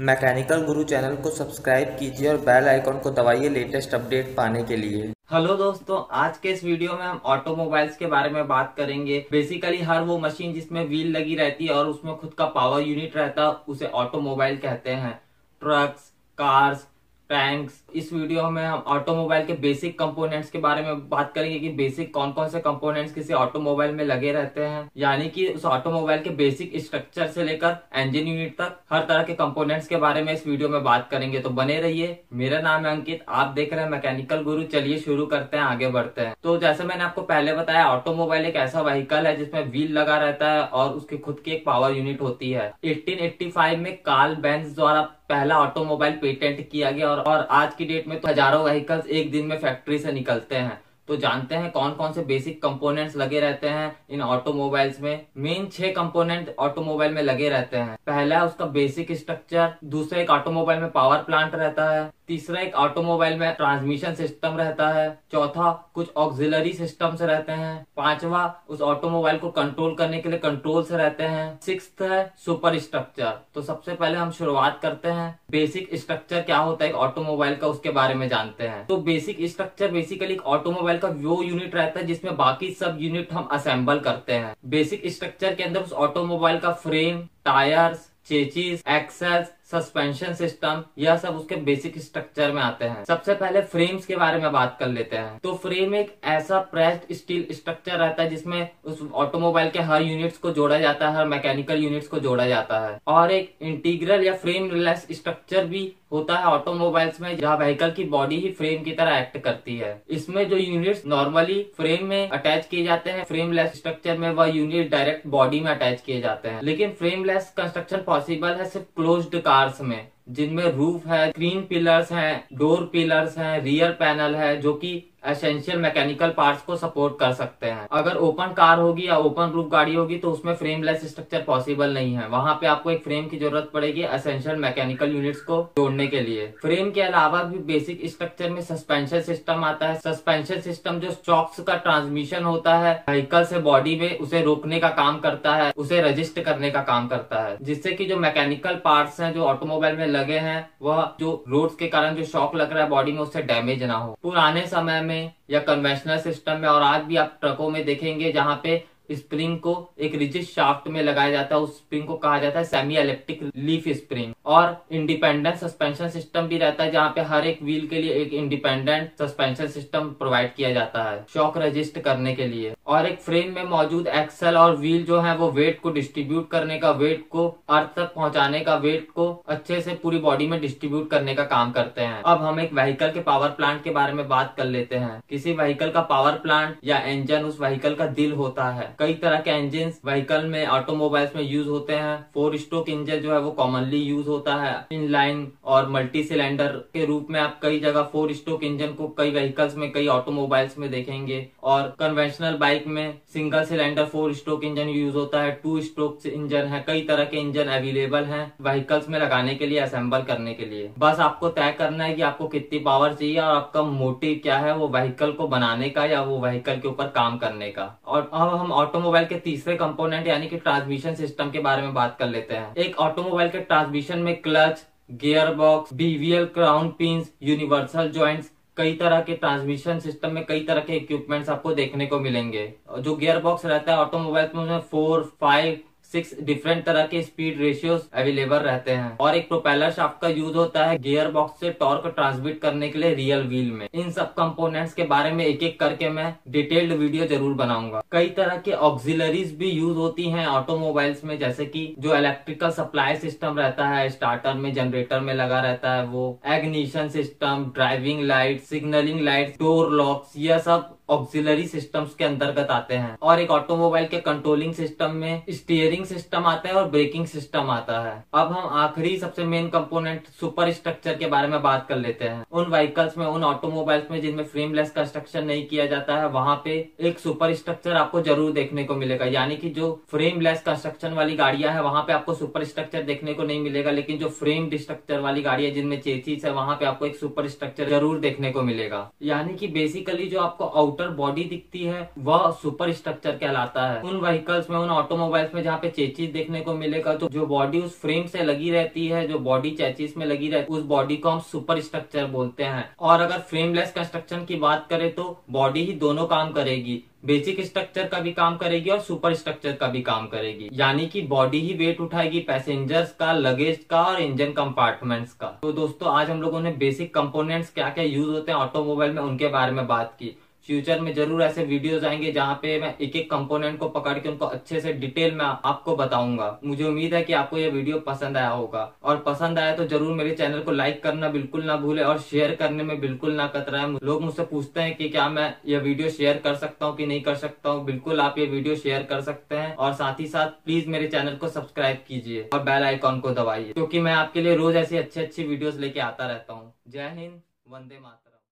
Mechanical गुरु channel को subscribe कीजिए और बेल आइकॉन को दबाइए लेटेस्ट अपडेट पाने के लिए। हेलो दोस्तों, आज के इस वीडियो में हम ऑटोमोबाइल्स के बारे में बात करेंगे। बेसिकली हर वो मशीन जिसमें व्हील लगी रहती है और उसमें खुद का पावर यूनिट रहता है उसे ऑटोमोबाइल कहते हैं। Trucks, cars, tanks. इस वीडियो में हम ऑटोमोबाइल के बेसिक कंपोनेंट्स के बारे में बात करेंगे कि बेसिक कौन कौन से कंपोनेंट्स किसी ऑटोमोबाइल में लगे रहते हैं, यानी कि उस ऑटोमोबाइल के बेसिक स्ट्रक्चर से लेकर इंजन यूनिट तक हर तरह के कंपोनेंट्स के बारे में इस वीडियो में बात करेंगे। तो बने रहिए। मेरा नाम है अंकित, आप देख रहे हैं मैकेनिकल गुरु। चलिए शुरू करते हैं, आगे बढ़ते हैं। तो जैसे मैंने आपको पहले बताया, ऑटोमोबाइल एक ऐसा व्हीकल है जिसमें व्हील लगा रहता है और उसकी खुद की एक पावर यूनिट होती है। 1885 में कार्ल बेंज द्वारा पहला ऑटोमोबाइल पेटेंट किया गया और आज की डेट में तो हजारों व्हीकल्स एक दिन में फैक्ट्री से निकलते हैं। तो जानते हैं कौन कौन से बेसिक कंपोनेंट्स लगे रहते हैं इन ऑटोमोबाइल्स में। मेन 6 कंपोनेंट ऑटोमोबाइल में लगे रहते हैं। पहला है उसका बेसिक स्ट्रक्चर, दूसरा एक ऑटोमोबाइल में पावर प्लांट रहता है, तीसरा एक ऑटोमोबाइल में ट्रांसमिशन सिस्टम रहता है, चौथा कुछ ऑक्सिलरी सिस्टम्स रहते हैं, पांचवा उस ऑटोमोबाइल को कंट्रोल करने के लिए कंट्रोल्स रहते हैं, सिक्स्थ है सुपर स्ट्रक्चर। तो सबसे पहले हम शुरुआत करते हैं बेसिक स्ट्रक्चर क्या होता है ऑटोमोबाइल का, उसके बारे में जानते हैं। तो बेसिक स्ट्रक्चर बेसिकली एक ऑटोमोबाइल का वो यूनिट रहता है जिसमें बाकी सब यूनिट हम असेंबल करते हैं। बेसिक स्ट्रक्चर के अंदर उस ऑटोमोबाइल का frame, tyres, chassis, axles, suspension system, यह सब उसके बेसिक स्ट्रक्चर में आते हैं। सबसे पहले फ्रेम्स के बारे में बात कर लेते हैं। तो फ्रेम एक ऐसा प्रेस्ड स्टील स्ट्रक्चर रहता है जिसमें उस ऑटोमोबाइल के हर यूनिट्स को जोड़ा जाता है, हर मैकेनिकल यूनिट्स को जोड़ा जाता है। और एक इंटीग्रल या फ्रेमलेस स्ट्रक्चर भी होता है ऑटोमोबाइल्स में, जहाँ व्हीकल की बॉडी ही फ्रेम की तरह एक्ट करती है। इसमें जो यूनिट्स नॉर्मली फ्रेम में अटैच किए जाते हैं, फ्रेमलेस स्ट्रक्चर में वह यूनिट डायरेक्ट बॉडी में अटैच किए जाते हैं। लेकिन फ्रेमलेस कंस्ट्रक्शन पॉसिबल है सिर्फ क्लोज्ड कार्स में, जिनमें रूफ है, स्क्रीन पिलर्स हैं, डोर पिलर्स हैं, रियर पैनल है, जो कि एसेंशियल मैकेनिकल पार्ट्स को सपोर्ट कर सकते हैं। अगर ओपन कार होगी या ओपन रूफ गाड़ी होगी तो उसमें फ्रेमलेस स्ट्रक्चर पॉसिबल नहीं है। वहां पे आपको एक फ्रेम की जरूरत पड़ेगी एसेंशियल मैकेनिकल यूनिट्स को जोड़ने के लिए। फ्रेम के अलावा भी बेसिक स्ट्रक्चर में सस्पेंशन सिस्टम आता है। सस्पेंशन सिस्टम जो शॉक्स का ट्रांसमिशन होता है व्हीकल से बॉडी में, उसे रोकने का काम करता है, उसे रजिस्ट करने का काम करता है, जिससे कि जो मैकेनिकल पार्ट्स हैं जो ऑटोमोबाइल में लगे हैं, वह जो रोड्स के कारण जो शॉक लग रहा है बॉडी में, उससे डैमेज ना हो। पुराने समय में या कन्वेंशनल सिस्टम में और आज भी आप ट्रकों में देखेंगे जहां पे स्प्रिंग को एक रिजिड शाफ्ट में लगाया जाता है, उस स्प्रिंग को कहा जाता है सेमी इलेक्ट्रिक लीफ स्प्रिंग। और इंडिपेंडेंट सस्पेंशन सिस्टम भी रहता है जहां पे हर एक व्हील के लिए एक इंडिपेंडेंट सस्पेंशन सिस्टम प्रोवाइड किया जाता है शॉक रजिस्ट करने के लिए। और एक फ्रेम में मौजूद एक्सल और व्हील जो है वो वेट को डिस्ट्रीब्यूट करने का, वेट को अर्थ तक पहुंचाने का, वेट को अच्छे से पूरी बॉडी में डिस्ट्रीब्यूट करने का काम करते हैं। अब हम एक व्हीकल के पावर प्लांट के बारे में बात कर लेते हैं। किसी व्हीकल का पावर प्लांट या इंजन उस व्हीकल का दिल होता है। कई तरह के इंजन व्हीकल में, ऑटोमोबाइल्स में यूज होते हैं। 4 स्ट्रोक इंजन जो है वो कॉमनली यूज होता है। इनलाइन और मल्टी सिलेंडर के रूप में आप कई जगह 4 स्ट्रोक इंजन को कई व्हीकल्स में, कई ऑटोमोबाइल्स में देखेंगे। और कन्वेंशनल बाइक में single cylinder 4 stroke engine use होता है। 2 स्ट्रोक इंजन है। कई तरह के इंजन अवेलेबल हैं व्हीकल्स में लगाने के लिए, असेंबल करने के लिए। बस आपको तय करना है कि आपको कितनी पावर चाहिए और आपका मोटिव क्या है, वो व्हीकल को बनाने का या वो व्हीकल के ऊपर काम करने का। और अब हम ऑटोमोबाइल के तीसरे कंपोनेंट यानी कि ट्रांसमिशन सिस्टम के बारे में बात कर लेते हैं। एक ऑटोमोबाइल के ट्रांसमिशन में clutch, gear box, BVL, crown pins, universal joints, कई तरह के ट्रांसमिशन सिस्टम में कई तरह के इक्विपमेंट्स आपको देखने को मिलेंगे। जो गियर बॉक्स रहता है ऑटोमोबाइल में, 4, 5, 6 डिफरेंट तरह के स्पीड रेशियोज अवेलेबल रहते हैं। और एक प्रोपेलर शाफ्ट का यूज होता है गियर बॉक्स से टॉर्क ट्रांसमिट करने के लिए रियल व्हील में। इन सब कंपोनेंट्स के बारे में एक एक करके मैं डिटेल्ड वीडियो जरूर बनाऊंगा। कई तरह के ऑक्सिलरीज भी यूज होती हैं ऑटोमोबाइल्स में, जैसे कि जो इलेक्ट्रिकल सप्लाई सिस्टम रहता है स्टार्टर में, जनरेटर में लगा रहता है वो, ignition system, driving light, signalling light, door locks, यह सब ऑक्सिलरी सिस्टम्स के अंतर्गत आते हैं। और एक ऑटोमोबाइल के कंट्रोलिंग सिस्टम में स्टीयरिंग सिस्टम आता है और ब्रेकिंग सिस्टम आता है। अब हम आखिरी सबसे मेन कंपोनेंट सुपर स्ट्रक्चर के बारे में बात कर लेते हैं। उन व्हीकल्स में, उन ऑटोमोबाइल्स में जिनमें फ्रेमलेस कंस्ट्रक्शन नहीं किया जाता है, वहां पे एक सुपर स्ट्रक्चर आपको जरूर देखने को मिलेगा। यानी कि जो फ्रेमलेस कंस्ट्रक्शन वाली गाड़ियां है वहां पे आपको सुपर स्ट्रक्चर देखने को नहीं मिलेगा, लेकिन जो फ्रेम स्ट्रक्चर वाली गाड़ियां जिनमें चेसिस है वहां पे आपको एक सुपर स्ट्रक्चर जरूर देखने को मिलेगा। यानी कि बेसिकली जो आपको आउटर आउटर बॉडी दिखती है वह सुपर स्ट्रक्चर कहलाता है। उन व्हीकल्स में, उन ऑटोमोबाइल्स में जहाँ पे चेचिस देखने को मिलेगा, तो जो बॉडी उस फ्रेम से लगी रहती है, जो बॉडी चेचिस में लगी रहती है, उस बॉडी को हम सुपर स्ट्रक्चर बोलते हैं। और अगर फ्रेमलेस कंस्ट्रक्शन की बात करें तो बॉडी ही दोनों काम करेगी, बेसिक स्ट्रक्चर का भी काम करेगी और सुपर स्ट्रक्चर का भी काम करेगी। यानी कि बॉडी ही वेट उठाएगी पैसेंजर्स का, लगेज का और इंजन कंपार्टमेंट्स का। तो दोस्तों आज हम लोगों ने बेसिक कंपोनेंट्स क्या क्या यूज होते हैं ऑटोमोबाइल में उनके बारे में बात की। फ्यूचर में जरूर ऐसे वीडियोस आएंगे जहाँ पे मैं एक एक कंपोनेंट को पकड़ के उनको अच्छे से डिटेल में आपको बताऊंगा। मुझे उम्मीद है कि आपको ये वीडियो पसंद आया होगा, और पसंद आया तो जरूर मेरे चैनल को लाइक करना बिल्कुल ना भूले और शेयर करने में बिल्कुल ना कतराएं। लोग मुझसे पूछते हैं कि क्या मैं ये वीडियो शेयर कर सकता हूँ कि नहीं कर सकता हूँ। बिल्कुल आप ये वीडियो शेयर कर सकते हैं, और साथ ही साथ प्लीज मेरे चैनल को सब्सक्राइब कीजिए और बेल आइकॉन को दबाइए, क्योंकि मैं आपके लिए रोज ऐसी अच्छी अच्छी वीडियोस लेके आता रहता हूँ। जय हिंद, वंदे मातरम।